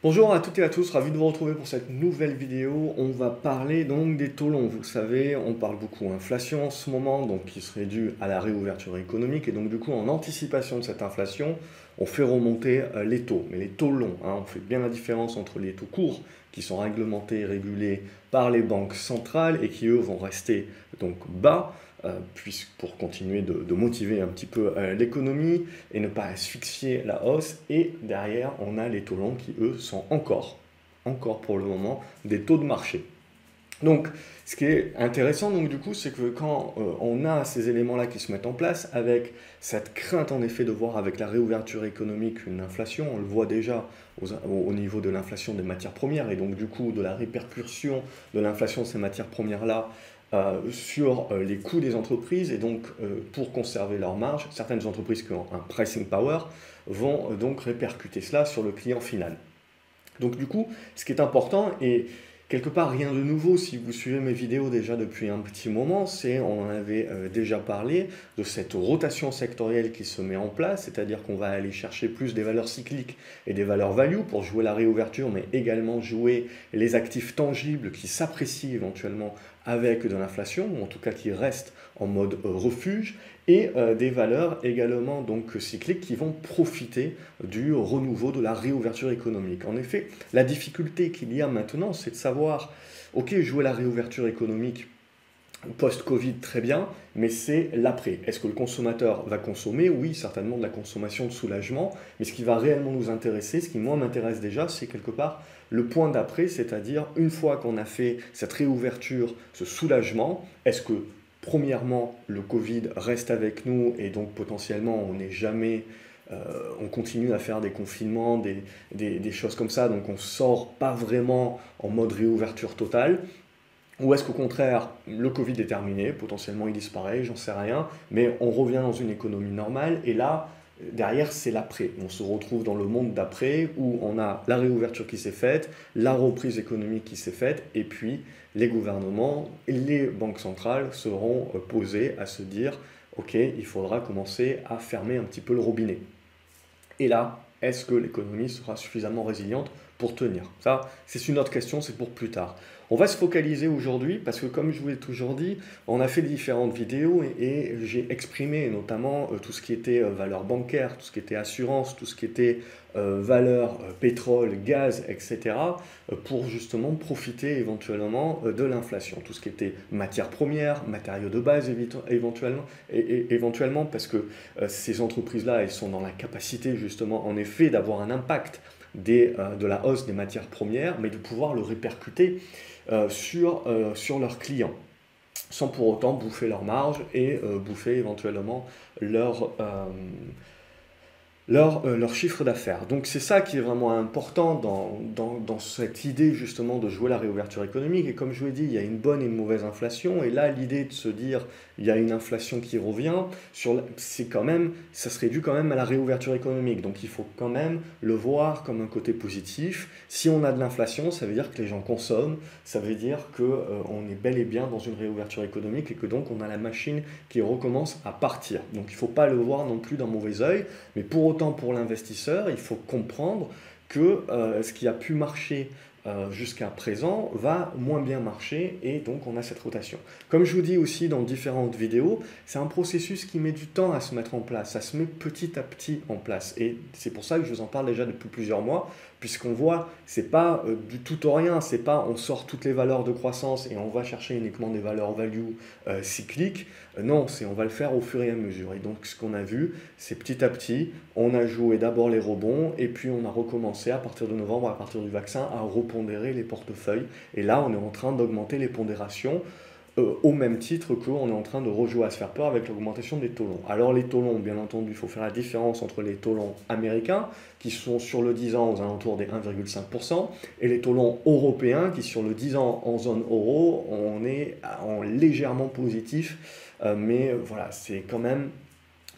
Bonjour à toutes et à tous, ravi de vous retrouver pour cette nouvelle vidéo. On va parler donc des taux longs. Vous le savez, on parle beaucoup inflation en ce moment, donc qui serait due à la réouverture économique. Et donc du coup, en anticipation de cette inflation, on fait remonter les taux. Mais les taux longs, on fait bien la différence entre les taux courts, qui sont réglementés et régulés par les banques centrales et qui eux vont rester donc bas, pour continuer de motiver un petit peu l'économie et ne pas asphyxier la hausse. Et derrière, on a les taux longs qui, eux, sont encore pour le moment, des taux de marché. Donc, ce qui est intéressant, donc, du coup, c'est que quand on a ces éléments-là qui se mettent en place, avec cette crainte, en effet, de voir avec la réouverture économique une inflation, on le voit déjà au niveau de l'inflation des matières premières, et donc, du coup, de la répercussion de l'inflation de ces matières premières-là sur les coûts des entreprises, et donc, pour conserver leur marge, certaines entreprises qui ont un pricing power vont donc répercuter cela sur le client final. Donc du coup, ce qui est important, et quelque part rien de nouveau si vous suivez mes vidéos déjà depuis un petit moment, c'est, on en avait déjà parlé, de cette rotation sectorielle qui se met en place, c'est-à-dire qu'on va aller chercher plus des valeurs cycliques et des valeurs value pour jouer la réouverture, mais également jouer les actifs tangibles qui s'apprécient éventuellement avec de l'inflation, ou en tout cas qui restent en mode refuge, et des valeurs également donc cycliques qui vont profiter du renouveau de la réouverture économique. En effet, la difficulté qu'il y a maintenant, c'est de savoir, ok, jouer la réouverture économique post-Covid, très bien, mais c'est l'après. Est-ce que le consommateur va consommer? Oui, certainement de la consommation de soulagement, mais ce qui va réellement nous intéresser, ce qui moi m'intéresse déjà, c'est quelque part le point d'après, c'est-à-dire une fois qu'on a fait cette réouverture, ce soulagement, est-ce que premièrement le Covid reste avec nous et donc potentiellement on n'est jamais on continue à faire des confinements, des choses comme ça, donc on ne sort pas vraiment en mode réouverture totale. Ou est-ce qu'au contraire, le Covid est terminé, potentiellement il disparaît, j'en sais rien, mais on revient dans une économie normale, et là, derrière, c'est l'après. On se retrouve dans le monde d'après, où on a la réouverture qui s'est faite, la reprise économique qui s'est faite, et puis les gouvernements et les banques centrales seront posés à se dire, ok, il faudra commencer à fermer un petit peu le robinet. Et là, est-ce que l'économie sera suffisamment résiliente pour tenir? Ça, c'est une autre question, c'est pour plus tard. On va se focaliser aujourd'hui parce que, comme je vous l'ai toujours dit, on a fait différentes vidéos et j'ai exprimé notamment tout ce qui était valeur bancaire, tout ce qui était assurance, tout ce qui était valeur pétrole, gaz, etc. Pour justement profiter éventuellement de l'inflation. Tout ce qui était matières premières, matériaux de base éventuellement parce que ces entreprises-là, elles sont dans la capacité justement en effet d'avoir un impact de la hausse des matières premières, mais de pouvoir le répercuter sur leurs clients, sans pour autant bouffer leur marge et bouffer éventuellement leur, leur chiffre d'affaires. Donc c'est ça qui est vraiment important dans cette idée justement de jouer la réouverture économique. Et comme je vous l'ai dit, il y a une bonne et une mauvaise inflation. Et là, l'idée de se dire il y a une inflation qui revient, c'est quand même, ça serait dû quand même à la réouverture économique. Donc il faut quand même le voir comme un côté positif. Si on a de l'inflation, ça veut dire que les gens consomment, ça veut dire qu'on est bel et bien dans une réouverture économique et que donc on a la machine qui recommence à partir. Donc il ne faut pas le voir non plus d'un mauvais œil, mais pour autant pour l'investisseur, il faut comprendre que ce qui a pu marcher jusqu'à présent va moins bien marcher et donc on a cette rotation. Comme je vous dis aussi dans différentes vidéos, c'est un processus qui met du temps à se mettre en place, ça se met petit à petit en place et c'est pour ça que je vous en parle déjà depuis plusieurs mois, puisqu'on voit, c'est pas du tout au rien, c'est pas on sort toutes les valeurs de croissance et on va chercher uniquement des valeurs value cycliques, non, c'est on va le faire au fur et à mesure. Et donc ce qu'on a vu, c'est petit à petit, on a joué d'abord les rebonds et puis on a recommencé à partir de novembre, à partir du vaccin, à repondérer les portefeuilles. Et là, on est en train d'augmenter les pondérations au même titre qu'on est en train de rejouer à se faire peur avec l'augmentation des taux longs. Alors les taux longs, bien entendu, il faut faire la différence entre les taux longs américains, qui sont sur le 10 ans aux alentours des 1,5%, et les taux longs européens, qui sur le 10 ans en zone euro, on est en légèrement positif, mais voilà, c'est quand même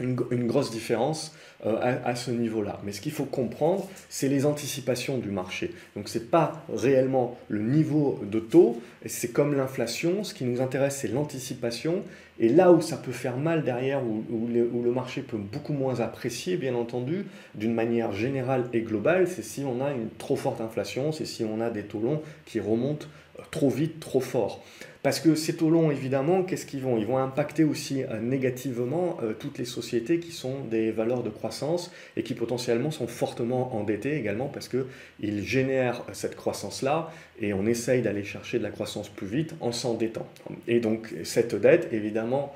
une grosse différence à ce niveau-là. Mais ce qu'il faut comprendre, c'est les anticipations du marché. Donc ce n'est pas réellement le niveau de taux, c'est comme l'inflation, ce qui nous intéresse c'est l'anticipation, et là où ça peut faire mal derrière, où le marché peut beaucoup moins apprécier, bien entendu, d'une manière générale et globale, c'est si on a une trop forte inflation, c'est si on a des taux longs qui remontent trop vite, trop fort. Parce que ces taux longs, évidemment, qu'est-ce qu'ils vont? Ils vont impacter aussi négativement toutes les sociétés qui sont des valeurs de croissance et qui potentiellement sont fortement endettées également parce qu'ils génèrent cette croissance-là et on essaye d'aller chercher de la croissance plus vite en s'endettant. Et donc cette dette, évidemment,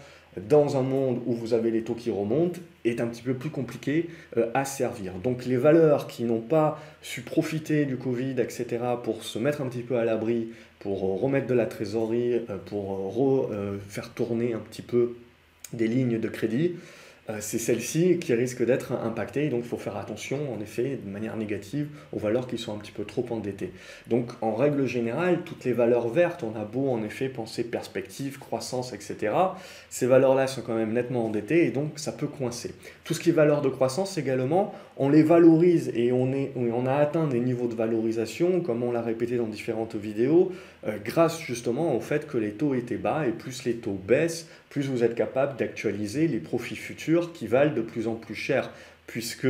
dans un monde où vous avez les taux qui remontent, est un petit peu plus compliqué à servir. Donc les valeurs qui n'ont pas su profiter du Covid, etc., pour se mettre un petit peu à l'abri, pour remettre de la trésorerie, pour faire tourner un petit peu des lignes de crédit, c'est celles-ci qui risquent d'être impactées. Donc il faut faire attention, en effet, de manière négative, aux valeurs qui sont un petit peu trop endettées. Donc en règle générale, toutes les valeurs vertes, on a beau en effet penser perspective, croissance, etc. Ces valeurs-là sont quand même nettement endettées et donc ça peut coincer. Tout ce qui est valeur de croissance également, on les valorise et on a atteint des niveaux de valorisation, comme on l'a répété dans différentes vidéos, grâce justement au fait que les taux étaient bas et plus les taux baissent, plus vous êtes capable d'actualiser les profits futurs qui valent de plus en plus cher, puisque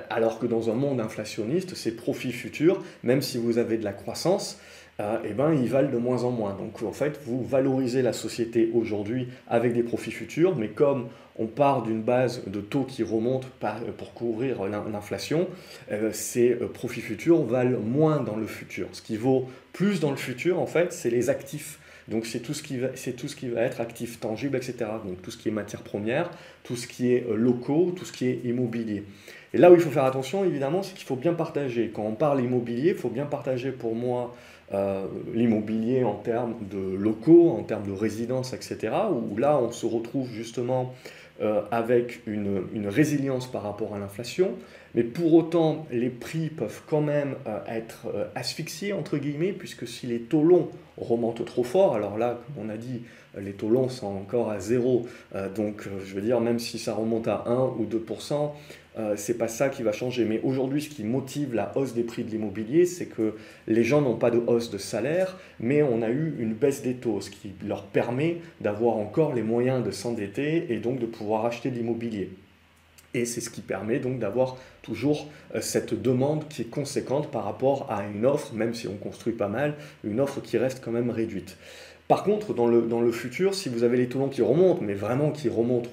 alors que dans un monde inflationniste, ces profits futurs, même si vous avez de la croissance, eh ben, ils valent de moins en moins. Donc en fait, vous valorisez la société aujourd'hui avec des profits futurs, mais comme on part d'une base de taux qui remonte pour couvrir l'inflation, ces profits futurs valent moins dans le futur. Ce qui vaut plus dans le futur, en fait, c'est les actifs. Donc c'est tout ce qui va être actif tangible, etc. Donc tout ce qui est matières premières, tout ce qui est locaux, tout ce qui est immobilier. Et là où il faut faire attention, évidemment, c'est qu'il faut bien partager. Quand on parle immobilier, il faut bien partager pour moi l'immobilier en termes de locaux, en termes de résidences, etc. Où là, on se retrouve justement avec une résilience par rapport à l'inflation. Mais pour autant, les prix peuvent quand même être asphyxiés, entre guillemets, puisque si les taux longs remontent trop fort, alors là, comme on a dit, les taux longs sont encore à zéro, donc je veux dire, même si ça remonte à 1 ou 2%, c'est pas ça qui va changer. Mais aujourd'hui, ce qui motive la hausse des prix de l'immobilier, c'est que les gens n'ont pas de hausse de salaire, mais on a eu une baisse des taux, ce qui leur permet d'avoir encore les moyens de s'endetter et donc de pouvoir acheter de l'immobilier. Et c'est ce qui permet donc d'avoir toujours cette demande qui est conséquente par rapport à une offre, même si on construit pas mal, une offre qui reste quand même réduite. Par contre, dans le futur, si vous avez les taux longs qui remontent, mais vraiment qui remontent,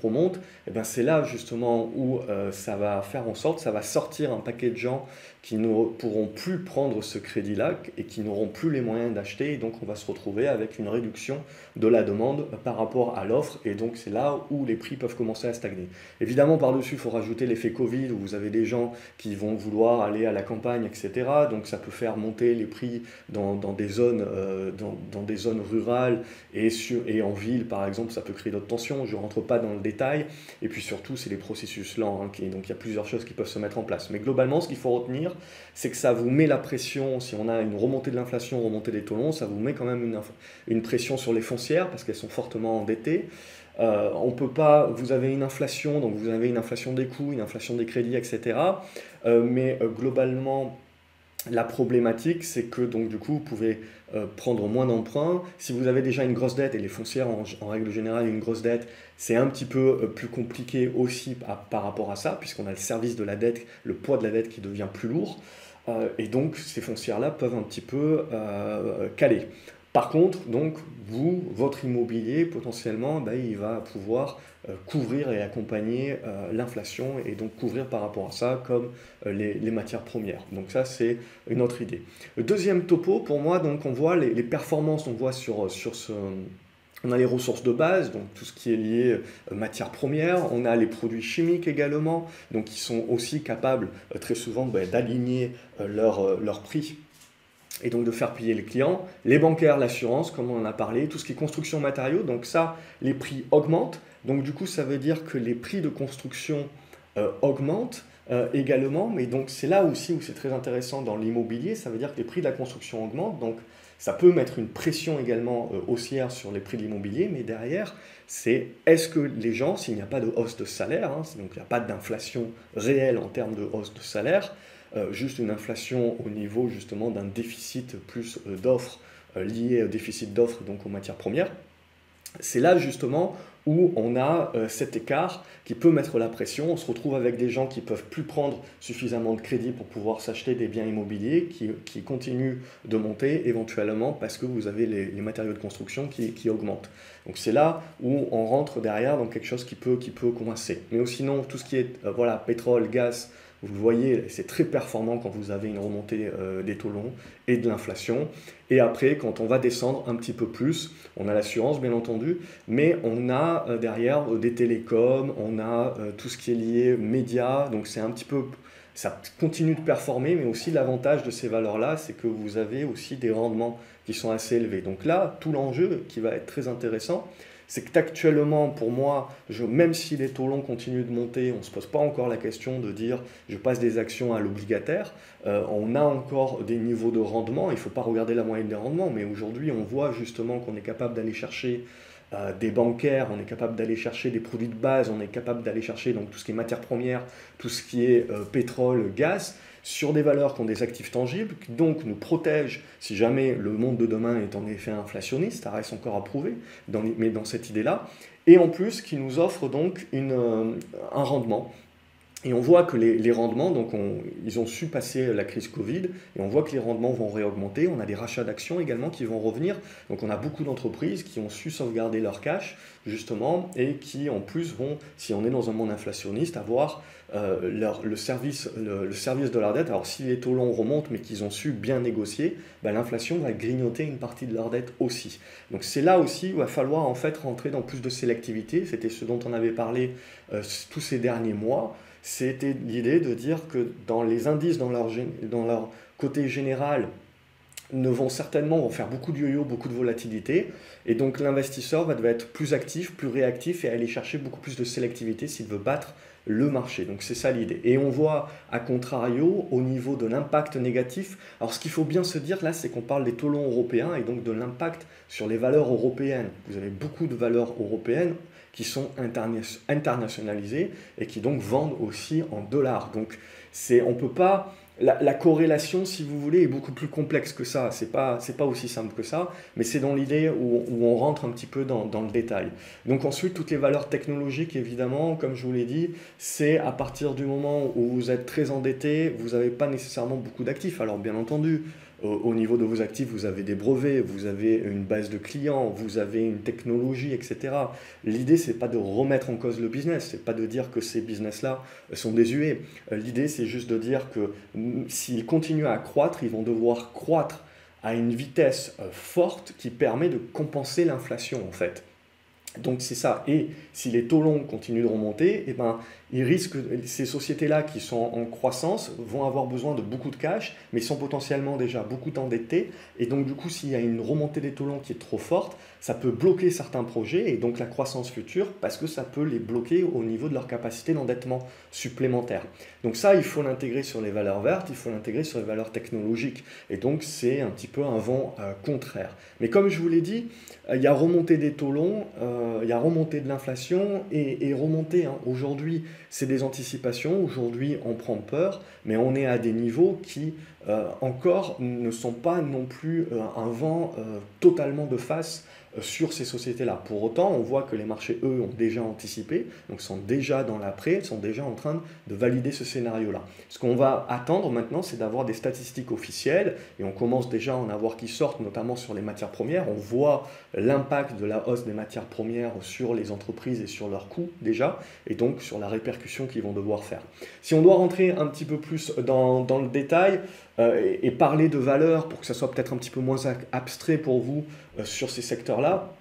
eh ben c'est là justement où ça va faire en sorte, ça va sortir un paquet de gens qui ne pourront plus prendre ce crédit-là et qui n'auront plus les moyens d'acheter. Et donc, on va se retrouver avec une réduction de la demande par rapport à l'offre. Et donc, c'est là où les prix peuvent commencer à stagner. Évidemment, par-dessus, il faut rajouter l'effet Covid, où vous avez des gens qui vont vouloir aller à la campagne, etc. Donc, ça peut faire monter les prix dans des zones rurales et en ville, par exemple, ça peut créer d'autres tensions. Je ne rentre pas dans le détail. Et puis surtout, c'est les processus lents. Donc, il y a plusieurs choses qui peuvent se mettre en place. Mais globalement, ce qu'il faut retenir, c'est que ça vous met la pression, si on a une remontée de l'inflation, remontée des taux longs, ça vous met quand même une pression sur les foncières parce qu'elles sont fortement endettées. On peut pas, vous avez une inflation, donc vous avez une inflation des coûts, une inflation des crédits, etc. Mais globalement, la problématique, c'est que donc du coup, vous pouvez prendre moins d'emprunts. Si vous avez déjà une grosse dette, et les foncières en règle générale, une grosse dette, c'est un petit peu plus compliqué aussi par rapport à ça, puisqu'on a le service de la dette, le poids de la dette qui devient plus lourd. Et donc, ces foncières-là peuvent un petit peu caler. Par contre, donc, votre immobilier, potentiellement, il va pouvoir couvrir et accompagner l'inflation et donc couvrir par rapport à ça comme les matières premières. Donc ça, c'est une autre idée. Le deuxième topo, pour moi, donc, on voit les performances, on voit sur ce... On a les ressources de base, donc tout ce qui est lié matières premières. On a les produits chimiques également, donc qui sont aussi capables très souvent d'aligner leur prix et donc de faire payer les clients, les bancaires, l'assurance, comme on en a parlé, tout ce qui est construction matériaux, donc ça, les prix augmentent, donc du coup ça veut dire que les prix de construction augmentent, également, mais donc c'est là aussi où c'est très intéressant dans l'immobilier, ça veut dire que les prix de la construction augmentent, donc ça peut mettre une pression également haussière sur les prix de l'immobilier, mais derrière, c'est est-ce que les gens, s'il n'y a pas de hausse de salaire, hein, donc il n'y a pas d'inflation réelle en termes de hausse de salaire, juste une inflation au niveau justement d'un déficit plus d'offres lié au déficit d'offres donc aux matières premières, c'est là justement où on a cet écart qui peut mettre la pression. On se retrouve avec des gens qui ne peuvent plus prendre suffisamment de crédit pour pouvoir s'acheter des biens immobiliers, qui continuent de monter éventuellement parce que vous avez les matériaux de construction qui augmentent. Donc c'est là où on rentre derrière dans quelque chose qui peut coincer. Mais sinon, tout ce qui est voilà, pétrole, gaz, vous le voyez, c'est très performant quand vous avez une remontée des taux longs et de l'inflation. Et après, quand on va descendre un petit peu plus, on a l'assurance bien entendu, mais on a derrière des télécoms, on a tout ce qui est lié médias, donc c'est un petit peu, ça continue de performer, mais aussi l'avantage de ces valeurs-là, c'est que vous avez aussi des rendements qui sont assez élevés. Donc là, tout l'enjeu qui va être très intéressant, c'est qu'actuellement, pour moi, même si les taux longs continuent de monter, on ne se pose pas encore la question de dire je passe des actions à l'obligataire. On a encore des niveaux de rendement, il ne faut pas regarder la moyenne des rendements, mais aujourd'hui, on voit justement qu'on est capable d'aller chercher des bancaires, on est capable d'aller chercher des produits de base, on est capable d'aller chercher donc, tout ce qui est matières premières, tout ce qui est pétrole, gaz, sur des valeurs qui ont des actifs tangibles, qui donc nous protègent si jamais le monde de demain est en effet inflationniste, ça reste encore à prouver, mais dans cette idée-là, et en plus qui nous offre donc un rendement. Et on voit que les rendements, donc ils ont su passer la crise Covid, et on voit que les rendements vont réaugmenter. On a des rachats d'actions également qui vont revenir. Donc on a beaucoup d'entreprises qui ont su sauvegarder leur cash, justement, et qui en plus vont, si on est dans un monde inflationniste, avoir le service de leur dette. Alors si les taux longs remontent, mais qu'ils ont su bien négocier, ben, l'inflation va grignoter une partie de leur dette aussi. Donc c'est là aussi où il va falloir en fait rentrer dans plus de sélectivité. C'était ce dont on avait parlé tous ces derniers mois. C'était l'idée de dire que dans les indices, dans leur côté général, vont faire beaucoup de yo-yo, beaucoup de volatilité, et donc l'investisseur va devoir être plus actif, plus réactif et aller chercher beaucoup plus de sélectivité s'il veut battre le marché. Donc c'est ça l'idée. Et on voit, à contrario, au niveau de l'impact négatif, alors ce qu'il faut bien se dire là, c'est qu'on parle des taux longs européens et donc de l'impact sur les valeurs européennes. Vous avez beaucoup de valeurs européennes qui sont internationalisées et qui donc vendent aussi en dollars. Donc on peut pas... La corrélation, si vous voulez, est beaucoup plus complexe que ça. C'est pas aussi simple que ça, mais c'est dans l'idée où on rentre un petit peu dans le détail. Donc ensuite, toutes les valeurs technologiques, évidemment, comme je vous l'ai dit, c'est à partir du moment où vous êtes très endetté, vous n'avez pas nécessairement beaucoup d'actifs. Alors bien entendu, au niveau de vos actifs, vous avez des brevets, vous avez une base de clients, vous avez une technologie, etc. L'idée, c'est pas de remettre en cause le business, c'est pas de dire que ces business-là sont désuets. L'idée, c'est juste de dire que s'ils continuent à croître, ils vont devoir croître à une vitesse forte qui permet de compenser l'inflation, en fait. Donc c'est ça. Et si les taux longs continuent de remonter, eh ben, ces sociétés-là qui sont en croissance vont avoir besoin de beaucoup de cash, mais sont potentiellement déjà beaucoup endettées. Et donc du coup, s'il y a une remontée des taux longs qui est trop forte, ça peut bloquer certains projets et donc la croissance future parce que ça peut les bloquer au niveau de leur capacité d'endettement supplémentaire. Donc ça, il faut l'intégrer sur les valeurs vertes, il faut l'intégrer sur les valeurs technologiques. Et donc c'est un petit peu un vent contraire. Mais comme je vous l'ai dit, il y a remontée des taux longs, il y a remontée de l'inflation et remontée. Hein. Aujourd'hui, c'est des anticipations. Aujourd'hui, on prend peur, mais on est à des niveaux qui encore ne sont pas non plus un vent totalement de face sur ces sociétés-là. Pour autant, on voit que les marchés, eux, ont déjà anticipé, donc sont déjà dans l'après, sont déjà en train de valider ce scénario-là. Ce qu'on va attendre maintenant, c'est d'avoir des statistiques officielles, et on commence déjà à en avoir qui sortent, notamment sur les matières premières. On voit l'impact de la hausse des matières premières sur les entreprises et sur leurs coûts déjà, et donc sur la répercussion qu'ils vont devoir faire. Si on doit rentrer un petit peu plus dans le détail, et parler de valeurs pour que ça soit peut-être un petit peu moins abstrait pour vous sur ces secteurs-là,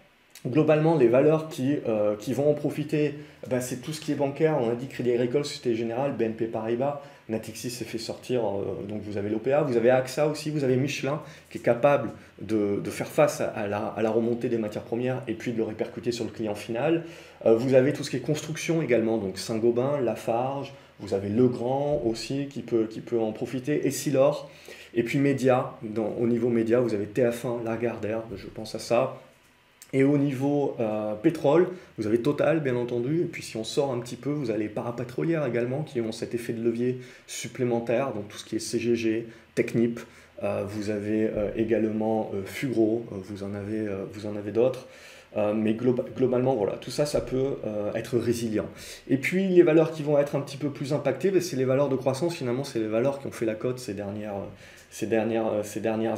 globalement, les valeurs qui vont en profiter, ben, c'est tout ce qui est bancaire. On a dit Crédit Agricole, Société Générale, BNP Paribas, Natixis s'est fait sortir, donc vous avez l'OPA, vous avez AXA aussi, vous avez Michelin qui est capable de faire face à la remontée des matières premières et puis de le répercuter sur le client final. Vous avez tout ce qui est construction également, donc Saint-Gobain, Lafarge, Vous avez Legrand aussi qui peut en profiter, Essilor. Et puis médias, au niveau média, vous avez TF1, Lagardère, je pense à ça. Et au niveau pétrole, vous avez Total, bien entendu. Et puis si on sort un petit peu, vous avez les parapétrolières également qui ont cet effet de levier supplémentaire. Donc tout ce qui est CGG, Technip. Vous avez également Fugro, vous en avez d'autres. Mais globalement, voilà, tout ça, ça peut être résilient. Et puis, les valeurs qui vont être un petit peu plus impactées, ben, c'est les valeurs de croissance. Finalement, c'est les valeurs qui ont fait la cote ces dernières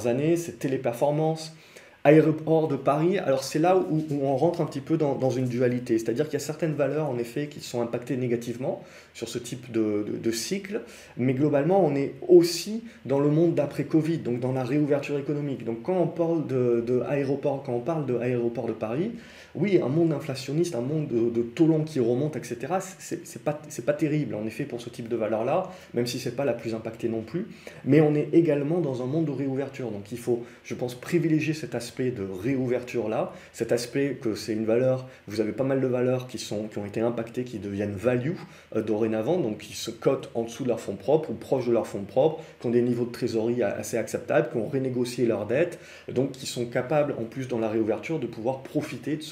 années. C'est Téléperformance, Aéroport de Paris. Alors, c'est là où on rentre un petit peu dans une dualité. C'est-à-dire qu'il y a certaines valeurs, en effet, qui sont impactées négativement sur ce type de cycle. Mais globalement, on est aussi dans le monde d'après-Covid, donc dans la réouverture économique. Donc, quand on parle quand on parle de Aéroport de Paris, oui, un monde inflationniste, un monde de taux longs qui remontent, etc., c'est pas terrible, en effet, pour ce type de valeur-là, même si c'est pas la plus impactée non plus. Mais on est également dans un monde de réouverture. Donc, il faut, je pense, privilégier cet aspect de réouverture-là, cet aspect que c'est une valeur, vous avez pas mal de valeurs qui ont été impactées, qui deviennent value dorénavant, donc qui se cotent en dessous de leur fonds propres ou proches de leur fonds propres, qui ont des niveaux de trésorerie assez acceptables, qui ont renégocié leurs dettes, donc qui sont capables, en plus dans la réouverture, de pouvoir profiter de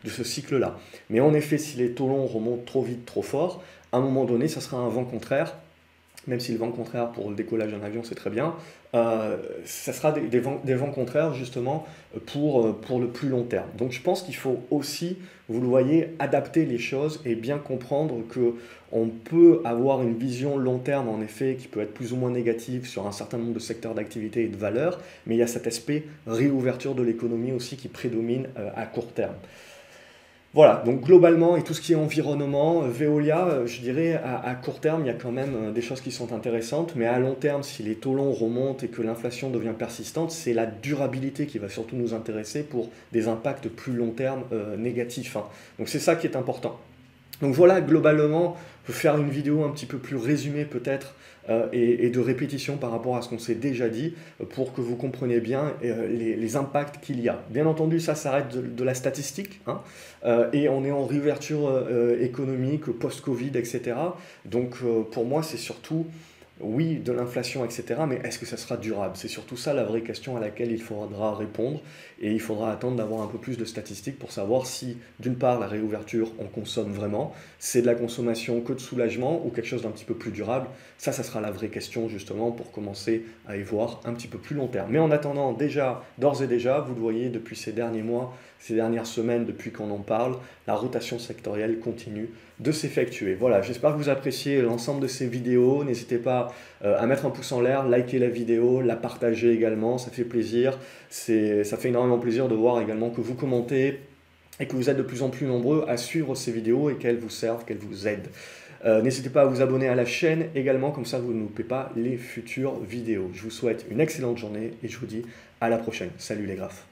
ce cycle-là. Mais en effet, si les taux longs remontent trop vite, trop fort, à un moment donné, ça sera un vent contraire. Même si le vent contraire pour le décollage d'un avion c'est très bien, ça sera des vents contraires justement pour le plus long terme. Donc je pense qu'il faut aussi, vous le voyez, adapter les choses et bien comprendre qu'on peut avoir une vision long terme en effet qui peut être plus ou moins négative sur un certain nombre de secteurs d'activité et de valeurs, mais il y a cet aspect réouverture de l'économie aussi qui prédomine à court terme. Voilà, donc globalement, et tout ce qui est environnement, Veolia, je dirais, à court terme, il y a quand même des choses qui sont intéressantes, mais à long terme, si les taux longs remontent et que l'inflation devient persistante, c'est la durabilité qui va surtout nous intéresser pour des impacts plus long terme négatifs, hein. Donc c'est ça qui est important. Donc voilà, globalement, je peux faire une vidéo un petit peu plus résumée peut-être et de répétition par rapport à ce qu'on s'est déjà dit pour que vous compreniez bien les impacts qu'il y a. Bien entendu, ça reste de la statistique, hein, et on est en réouverture économique, post-Covid, etc. Donc pour moi, c'est surtout oui, de l'inflation, etc., mais est-ce que ça sera durable? C'est surtout ça la vraie question à laquelle il faudra répondre et il faudra attendre d'avoir un peu plus de statistiques pour savoir si, d'une part, la réouverture, on consomme vraiment, c'est de la consommation que de soulagement ou quelque chose d'un petit peu plus durable. Ça sera la vraie question justement pour commencer à y voir un petit peu plus long terme. Mais en attendant, d'ores et déjà, vous le voyez depuis ces derniers mois, ces dernières semaines, depuis qu'on en parle, la rotation sectorielle continue de s'effectuer. Voilà, j'espère que vous appréciez l'ensemble de ces vidéos. N'hésitez pas à mettre un pouce en l'air, liker la vidéo, la partager également, ça fait plaisir. Ça fait énormément plaisir de voir également que vous commentez et que vous êtes de plus en plus nombreux à suivre ces vidéos et qu'elles vous servent, qu'elles vous aident. N'hésitez pas à vous abonner à la chaîne également, comme ça vous ne loupez pas les futures vidéos. Je vous souhaite une excellente journée et je vous dis à la prochaine. Salut les graphes.